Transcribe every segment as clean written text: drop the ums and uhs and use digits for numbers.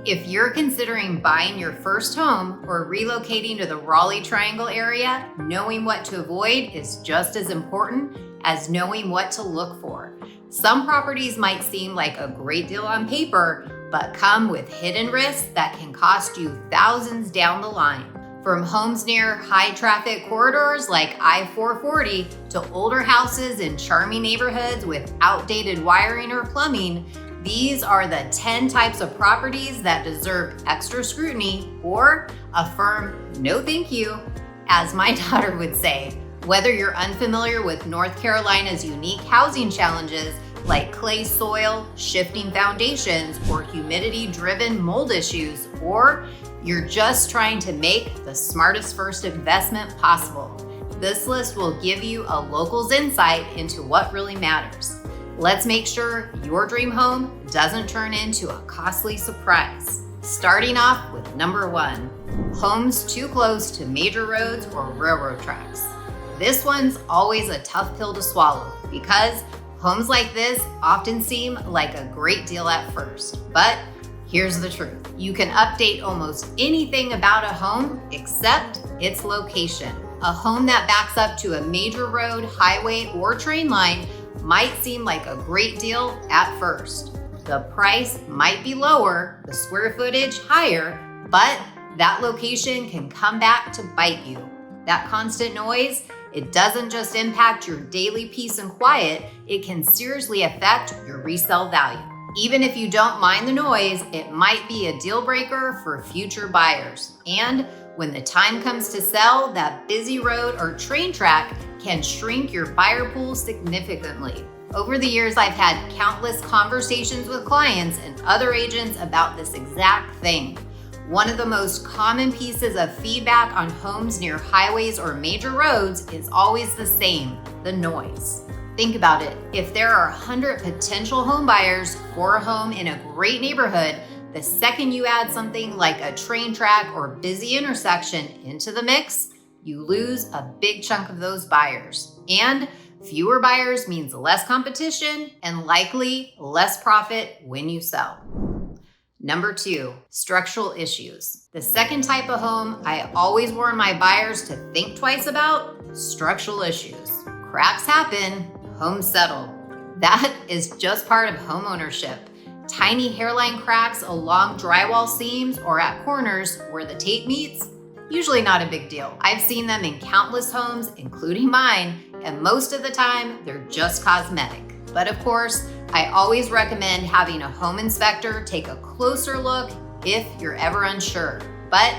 If you're considering buying your first home or relocating to the Raleigh Triangle area, knowing what to avoid is just as important as knowing what to look for. Some properties might seem like a great deal on paper, but come with hidden risks that can cost you thousands down the line. From homes near high traffic corridors like I-440 to older houses in charming neighborhoods with outdated wiring or plumbing, these are the 10 types of properties that deserve extra scrutiny or a firm no thank you, as my daughter would say. Whether you're unfamiliar with North Carolina's unique housing challenges like clay soil, shifting foundations, or humidity-driven mold issues, or you're just trying to make the smartest first investment possible, this list will give you a local's insight into what really matters. Let's make sure your dream home doesn't turn into a costly surprise. Starting off with number 1, homes too close to major roads or railroad tracks. This one's always a tough pill to swallow because homes like this often seem like a great deal at first. But here's the truth. You can update almost anything about a home except its location. A home that backs up to a major road, highway, or train line might seem like a great deal at first. The price might be lower, the square footage higher, but that location can come back to bite you. That constant noise, it doesn't just impact your daily peace and quiet, it can seriously affect your resale value. Even if you don't mind the noise, it might be a deal breaker for future buyers. And when the time comes to sell, that busy road or train track can shrink your buyer pool significantly. Over the years, I've had countless conversations with clients and other agents about this exact thing. One of the most common pieces of feedback on homes near highways or major roads is always the same: the noise. Think about it. If there are 100 potential home buyers for a home in a great neighborhood, the second you add something like a train track or busy intersection into the mix, you lose a big chunk of those buyers. And fewer buyers means less competition and likely less profit when you sell. Number 2, structural issues. The second type of home I always warn my buyers to think twice about: structural issues. Cracks happen, homes settle. That is just part of home ownership. Tiny hairline cracks along drywall seams or at corners where the tape meets, usually not a big deal. I've seen them in countless homes, including mine, and most of the time they're just cosmetic. But of course, I always recommend having a home inspector take a closer look if you're ever unsure. But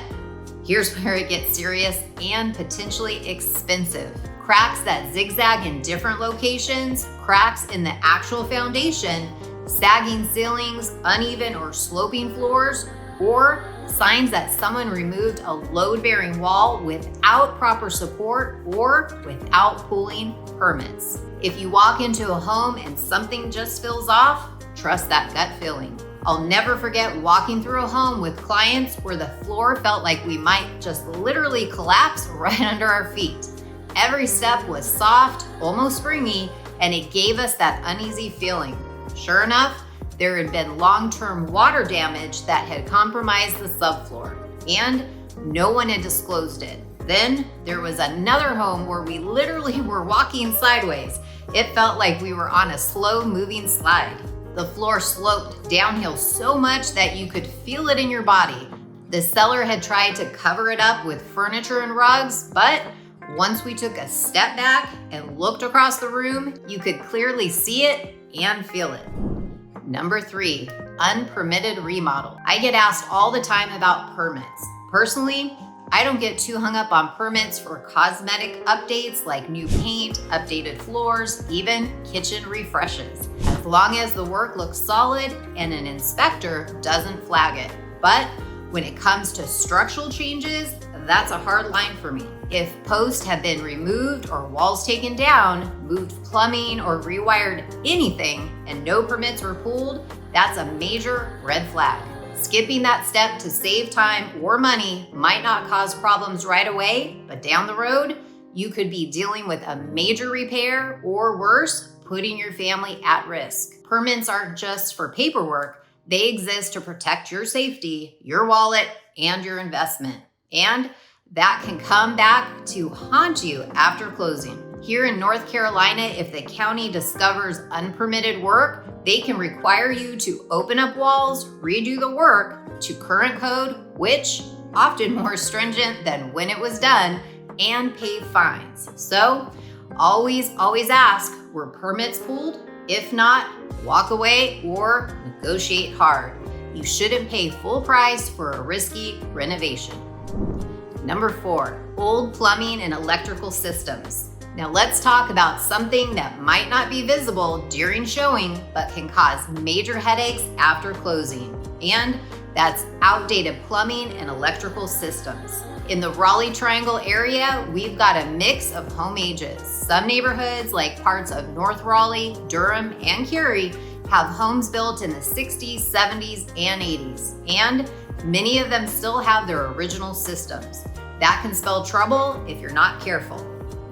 here's where it gets serious and potentially expensive. Cracks that zigzag in different locations, cracks in the actual foundation, sagging ceilings, uneven or sloping floors, or signs that someone removed a load-bearing wall without proper support or without pulling permits. If you walk into a home and something just feels off, trust that gut feeling. I'll never forget walking through a home with clients where the floor felt like we might just literally collapse right under our feet. Every step was soft, almost springy, and it gave us that uneasy feeling. Sure enough, there had been long-term water damage that had compromised the subfloor, and no one had disclosed it. Then there was another home where we literally were walking sideways. It felt like we were on a slow-moving slide. The floor sloped downhill so much that you could feel it in your body. The seller had tried to cover it up with furniture and rugs, but once we took a step back and looked across the room, you could clearly see it and feel it. Number 3, unpermitted remodel. I get asked all the time about permits. Personally, I don't get too hung up on permits for cosmetic updates like new paint, updated floors, even kitchen refreshes, as long as the work looks solid and an inspector doesn't flag it. But when it comes to structural changes, that's a hard line for me. If posts have been removed or walls taken down, moved plumbing or rewired anything, and no permits were pulled, that's a major red flag. Skipping that step to save time or money might not cause problems right away, but down the road, you could be dealing with a major repair or worse, putting your family at risk. Permits aren't just for paperwork, They exist to protect your safety, your wallet, and your investment. And that can come back to haunt you after closing. Here in North Carolina, if the county discovers unpermitted work, they can require you to open up walls, redo the work to current code, which often more stringent than when it was done, and pay fines. So always ask, were permits pulled? If not, walk away or negotiate hard. You shouldn't pay full price for a risky renovation. Number 4, old plumbing and electrical systems. Now let's talk about something that might not be visible during showing, but can cause major headaches after closing. And that's outdated plumbing and electrical systems. In the Raleigh Triangle area, we've got a mix of home ages. Some neighborhoods, like parts of North Raleigh, Durham, and Cary, have homes built in the 60s, 70s, and 80s. And many of them still have their original systems. That can spell trouble if you're not careful.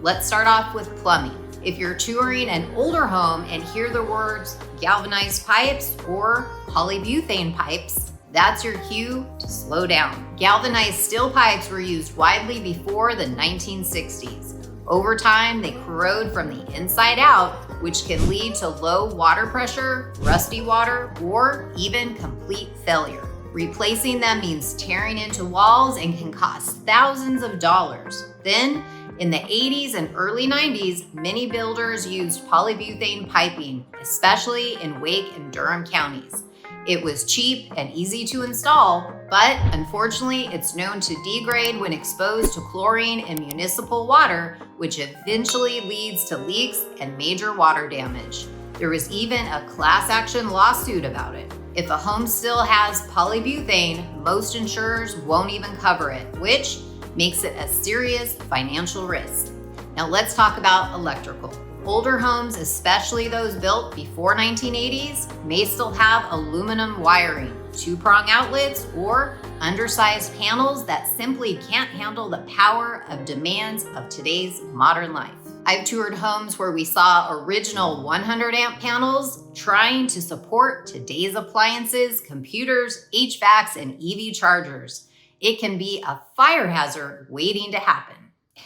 Let's start off with plumbing. If you're touring an older home and hear the words galvanized pipes or polybutane pipes, that's your cue to slow down. Galvanized steel pipes were used widely before the 1960s. Over time, they corrode from the inside out, which can lead to low water pressure, rusty water, or even complete failure. Replacing them means tearing into walls and can cost thousands of dollars. Then, in the 80s and early 90s, many builders used polybutane piping, especially in Wake and Durham counties. It was cheap and easy to install, but unfortunately, it's known to degrade when exposed to chlorine in municipal water, which eventually leads to leaks and major water damage. There was even a class action lawsuit about it. If a home still has polybutane, most insurers won't even cover it, which makes it a serious financial risk. Now let's talk about electrical. Older homes, especially those built before 1980s, may still have aluminum wiring, two-prong outlets, or undersized panels that simply can't handle the power of demands of today's modern life. I've toured homes where we saw original 100 amp panels trying to support today's appliances, computers, HVACs, and EV chargers. It can be a fire hazard waiting to happen.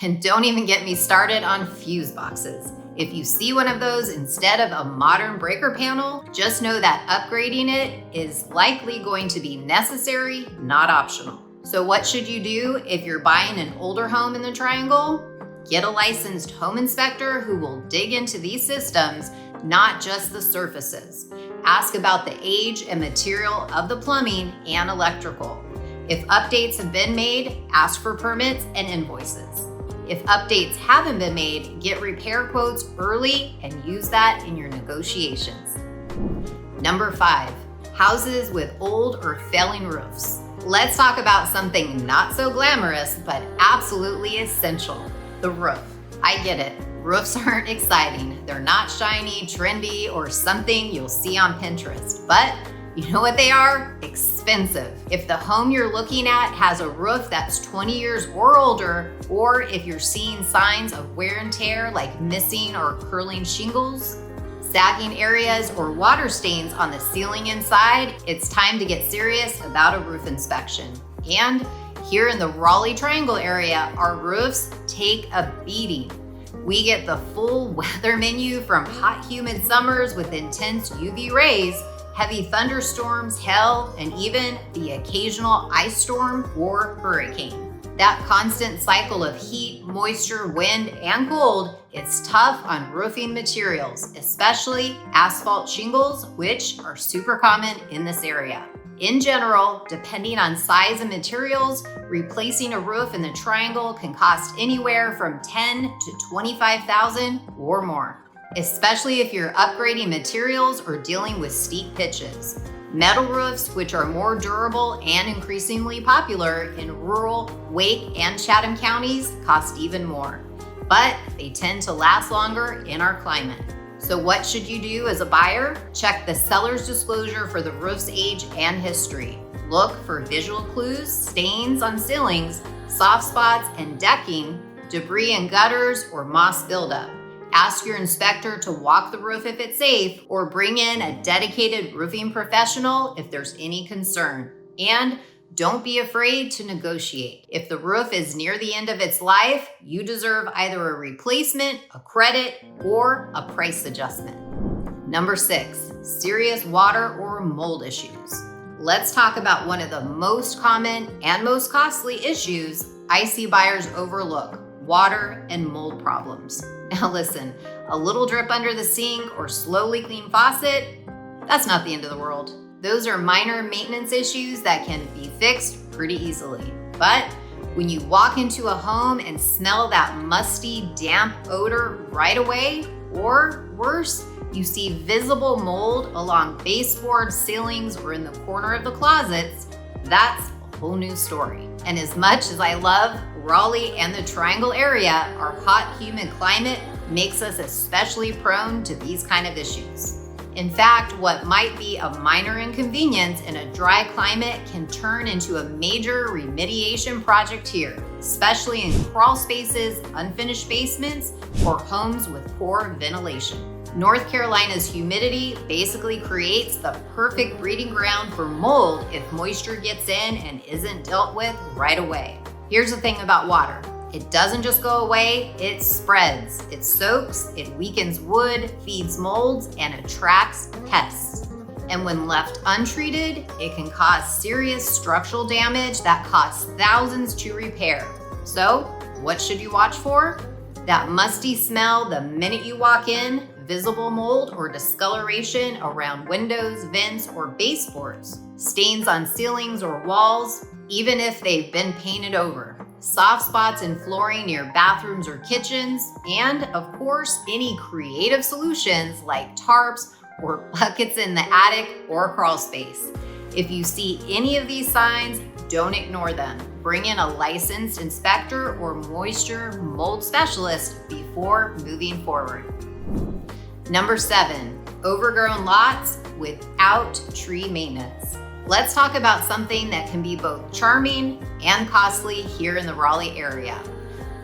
And don't even get me started on fuse boxes. If you see one of those instead of a modern breaker panel, just know that upgrading it is likely going to be necessary, not optional. So what should you do if you're buying an older home in the Triangle? Get a licensed home inspector who will dig into these systems, not just the surfaces. Ask about the age and material of the plumbing and electrical. If updates have been made, ask for permits and invoices. If updates haven't been made, get repair quotes early and use that in your negotiations. Number 5, houses with old or failing roofs. Let's talk about something not so glamorous, but absolutely essential, the roof. I get it, roofs aren't exciting. They're not shiny, trendy, or something you'll see on Pinterest, but you know what they are? Expensive. If the home you're looking at has a roof that's 20 years or older, or if you're seeing signs of wear and tear like missing or curling shingles, sagging areas, or water stains on the ceiling inside, it's time to get serious about a roof inspection. And here in the Raleigh Triangle area, our roofs take a beating. We get the full weather menu from hot, humid summers with intense UV rays, heavy thunderstorms, hail, and even the occasional ice storm or hurricane. That constant cycle of heat, moisture, wind, and cold is tough on roofing materials, especially asphalt shingles, which are super common in this area. In general, depending on size and materials, replacing a roof in the Triangle can cost anywhere from $10,000 to $25,000 or more, especially if you're upgrading materials or dealing with steep pitches. Metal roofs, which are more durable and increasingly popular in rural Wake and Chatham counties, cost even more, but they tend to last longer in our climate. So what should you do as a buyer? Check the seller's disclosure for the roof's age and history. Look for visual clues, stains on ceilings, soft spots and decking, debris in gutters, or moss buildup. Ask your inspector to walk the roof if it's safe, or bring in a dedicated roofing professional if there's any concern. And don't be afraid to negotiate. If the roof is near the end of its life, you deserve either a replacement, a credit, or a price adjustment. Number 6, serious water or mold issues. Let's talk about one of the most common and most costly issues I see buyers overlook: water and mold problems. Now listen, a little drip under the sink or slow leaking faucet, that's not the end of the world. Those are minor maintenance issues that can be fixed pretty easily. But when you walk into a home and smell that musty, damp odor right away, or worse, you see visible mold along baseboard ceilings or in the corner of the closets, that's a whole new story. And as much as I love Raleigh and the Triangle area, our hot, humid climate makes us especially prone to these kind of issues. In fact, what might be a minor inconvenience in a dry climate can turn into a major remediation project here, especially in crawl spaces, unfinished basements, or homes with poor ventilation. North Carolina's humidity basically creates the perfect breeding ground for mold if moisture gets in and isn't dealt with right away. Here's the thing about water. It doesn't just go away, it spreads. It soaks, it weakens wood, feeds molds, and attracts pests. And when left untreated, it can cause serious structural damage that costs thousands to repair. So, what should you watch for? That musty smell the minute you walk in, visible mold or discoloration around windows, vents, or baseboards, stains on ceilings or walls, even if they've been painted over, soft spots in flooring near bathrooms or kitchens, and of course, any creative solutions like tarps or buckets in the attic or crawl space. If you see any of these signs, don't ignore them. Bring in a licensed inspector or moisture mold specialist before moving forward. Number 7, overgrown lots without tree maintenance. Let's talk about something that can be both charming and costly here in the Raleigh area: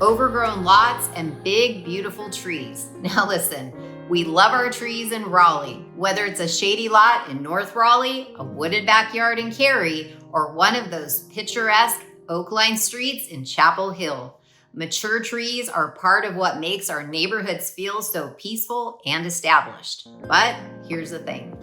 overgrown lots and big, beautiful trees. Now listen, we love our trees in Raleigh, whether it's a shady lot in North Raleigh, a wooded backyard in Cary, or one of those picturesque oak-lined streets in Chapel Hill. Mature trees are part of what makes our neighborhoods feel so peaceful and established. But here's the thing.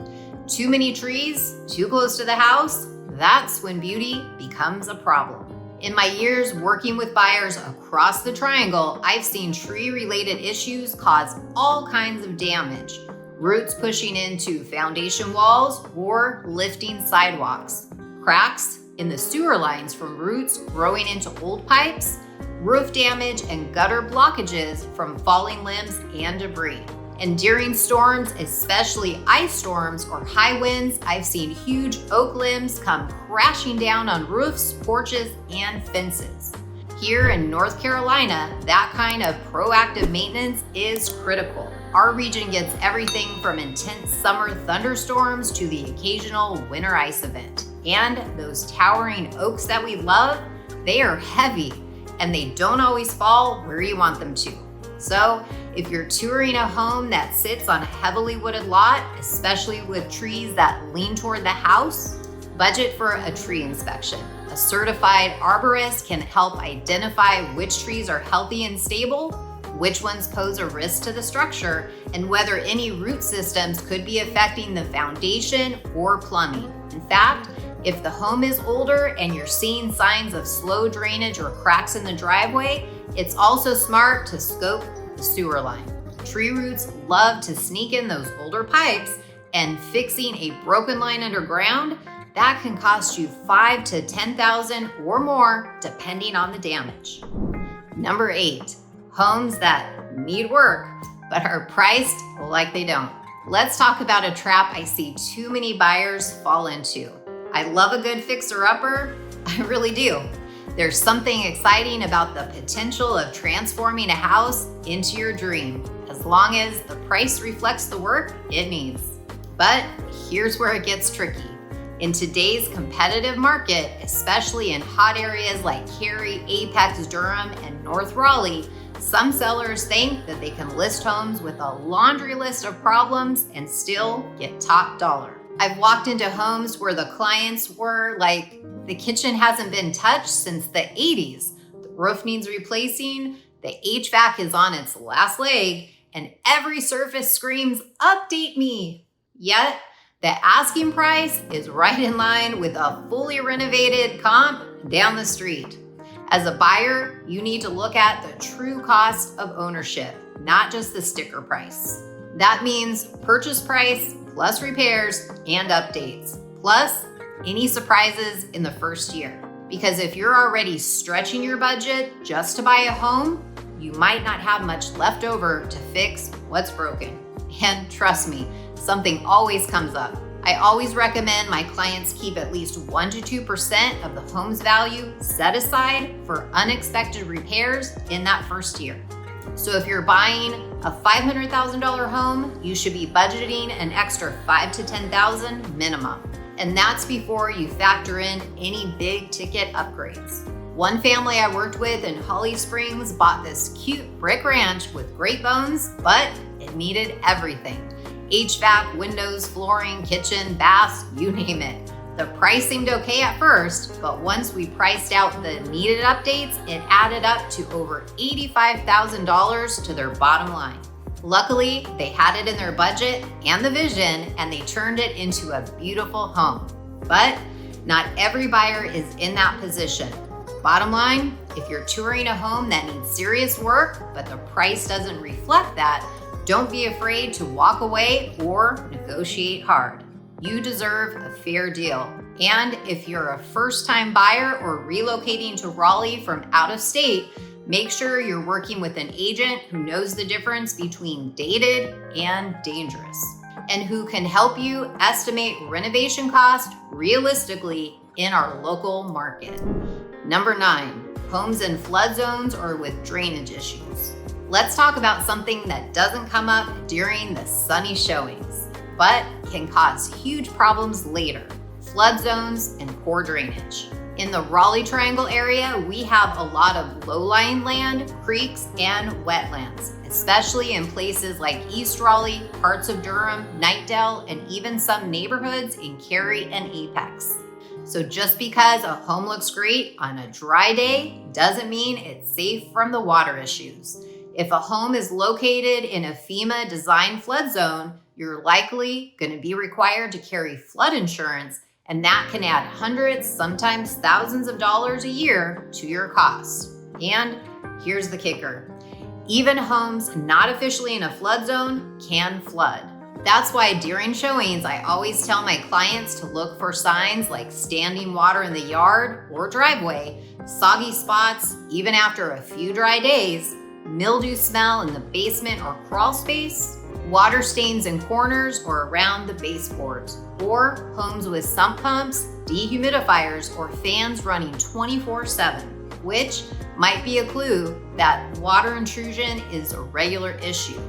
Too many trees, too close to the house, that's when beauty becomes a problem. In my years working with buyers across the Triangle, I've seen tree-related issues cause all kinds of damage. Roots pushing into foundation walls or lifting sidewalks. Cracks in the sewer lines from roots growing into old pipes. Roof damage and gutter blockages from falling limbs and debris. And during storms, especially ice storms or high winds, I've seen huge oak limbs come crashing down on roofs, porches, and fences. Here in North Carolina, that kind of proactive maintenance is critical. Our region gets everything from intense summer thunderstorms to the occasional winter ice event. And those towering oaks that we love, they are heavy and they don't always fall where you want them to. So if you're touring a home that sits on a heavily wooded lot, especially with trees that lean toward the house, budget for a tree inspection. A certified arborist can help identify which trees are healthy and stable, which ones pose a risk to the structure, and whether any root systems could be affecting the foundation or plumbing. In fact, if the home is older and you're seeing signs of slow drainage or cracks in the driveway, it's also smart to scope the sewer line. Tree roots love to sneak in those older pipes, and fixing a broken line underground, that can cost you $5,000 to $10,000 or more, depending on the damage. Number 8, homes that need work but are priced like they don't. Let's talk about a trap I see too many buyers fall into. I love a good fixer-upper, I really do. There's something exciting about the potential of transforming a house into your dream, as long as the price reflects the work it needs. But here's where it gets tricky. In today's competitive market, especially in hot areas like Cary, Apex, Durham, and North Raleigh, Some sellers think that they can list homes with a laundry list of problems and still get top dollar. I've walked into homes where the clients were like, the kitchen hasn't been touched since the 80s, the roof needs replacing, the HVAC is on its last leg, and every surface screams, update me. Yet, the asking price is right in line with a fully renovated comp down the street. As a buyer, you need to look at the true cost of ownership, not just the sticker price. That means purchase price plus repairs and updates, plus any surprises in the first year. Because if you're already stretching your budget just to buy a home, you might not have much left over to fix what's broken. And trust me, something always comes up. I always recommend my clients keep at least 1 to 2% of the home's value set aside for unexpected repairs in that first year. So if you're buying a $500,000 home, you should be budgeting an extra $5,000 to $10,000 minimum. And that's before you factor in any big ticket upgrades. One family I worked with in Holly Springs bought this cute brick ranch with great bones, but it needed everything. HVAC, windows, flooring, kitchen, baths, you name it. The price seemed okay at first, but once we priced out the needed updates, it added up to over $85,000 to their bottom line. Luckily, they had it in their budget and the vision, and they turned it into a beautiful home. But not every buyer is in that position. Bottom line, if you're touring a home that needs serious work, but the price doesn't reflect that, don't be afraid to walk away or negotiate hard. You deserve a fair deal. And if you're a first-time buyer or relocating to Raleigh from out of state, make sure you're working with an agent who knows the difference between dated and dangerous, and who can help you estimate renovation cost realistically in our local market. Number 9, homes in flood zones or with drainage issues. Let's talk about something that doesn't come up during the sunny showings, but can cause huge problems later: flood zones and poor drainage. In the Raleigh Triangle area, we have a lot of low-lying land, creeks, and wetlands, especially in places like East Raleigh, parts of Durham, Knightdale, and even some neighborhoods in Cary and Apex. So just because a home looks great on a dry day doesn't mean it's safe from the water issues. If a home is located in a FEMA design flood zone, you're likely going to be required to carry flood insurance, and that can add hundreds, sometimes thousands of dollars a year to your costs. And here's the kicker: even homes not officially in a flood zone can flood. That's why during showings, I always tell my clients to look for signs like standing water in the yard or driveway, soggy spots even after a few dry days, mildew smell in the basement or crawl space, water stains in corners or around the baseboards, or homes with sump pumps, dehumidifiers, or fans running 24/7, which might be a clue that water intrusion is a regular issue.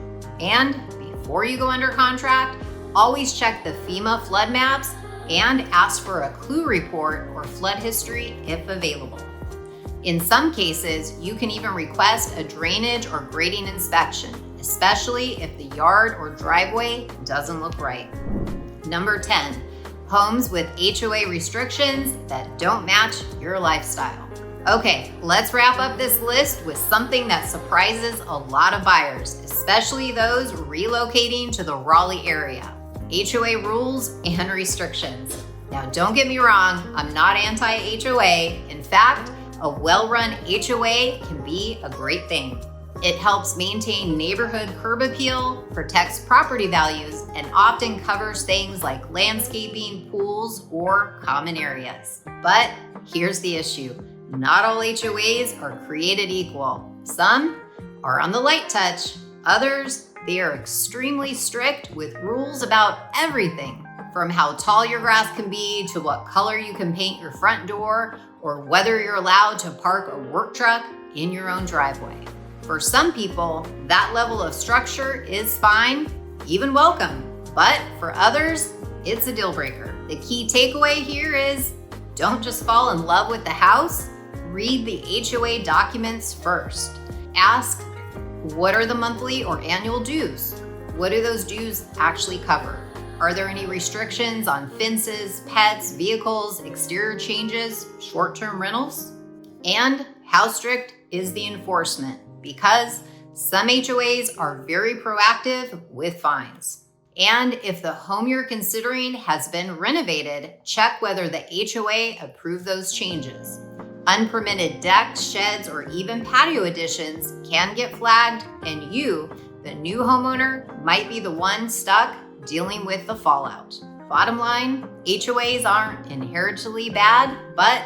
And before you go under contract, always check the FEMA flood maps and ask for a clue report or flood history if available. In some cases, you can even request a drainage or grading inspection, especially if the yard or driveway doesn't look right. Number 10, homes with HOA restrictions that don't match your lifestyle. Okay, let's wrap up this list with something that surprises a lot of buyers, especially those relocating to the Raleigh area: HOA rules and restrictions. Now, don't get me wrong, I'm not anti-HOA. In fact, a well-run HOA can be a great thing. It helps maintain neighborhood curb appeal, protects property values, and often covers things like landscaping, pools, or common areas. But here's the issue: not all HOAs are created equal. Some are on the light touch. Others, they are extremely strict with rules about everything, from how tall your grass can be to what color you can paint your front door, or whether you're allowed to park a work truck in your own driveway. For some people, that level of structure is fine, even welcome. But for others, it's a deal breaker. The key takeaway here is don't just fall in love with the house. Read the HOA documents first. Ask, What are the monthly or annual dues? What do those dues actually cover? Are there any restrictions on fences, pets, vehicles, exterior changes, short-term rentals? And how strict is the enforcement? Because some HOAs are very proactive with fines. And if the home you're considering has been renovated, check whether the HOA approved those changes. Unpermitted decks, sheds, or even patio additions can get flagged, and you, the new homeowner, might be the one stuck dealing with the fallout. Bottom line, HOAs aren't inherently bad, but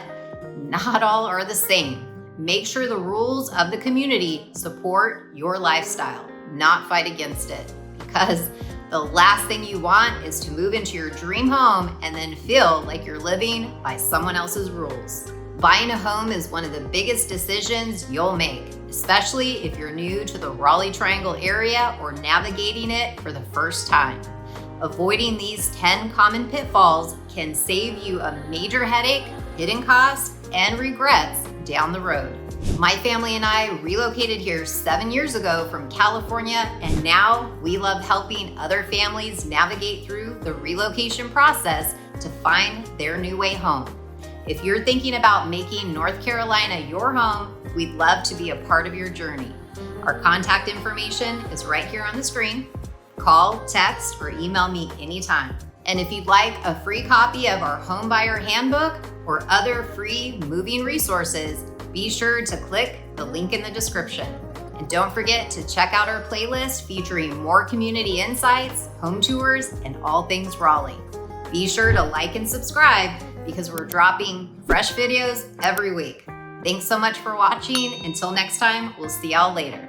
not all are the same. Make sure the rules of the community support your lifestyle, not fight against it, because the last thing you want is to move into your dream home and then feel like you're living by someone else's rules. Buying a home is one of the biggest decisions you'll make, especially if you're new to the Raleigh Triangle area or navigating it for the first time. Avoiding these 10 common pitfalls can save you a major headache, hidden costs, and regrets down the road. My family and I relocated here 7 years ago from California, and now we love helping other families navigate through the relocation process to find their new way home. If you're thinking about making North Carolina your home, we'd love to be a part of your journey. Our contact information is right here on the screen. Call, text, or email me anytime. And if you'd like a free copy of our Homebuyer Handbook or other free moving resources, be sure to click the link in the description. And don't forget to check out our playlist featuring more community insights, home tours, and all things Raleigh. Be sure to like and subscribe because we're dropping fresh videos every week. Thanks so much for watching. Until next time, we'll see y'all later.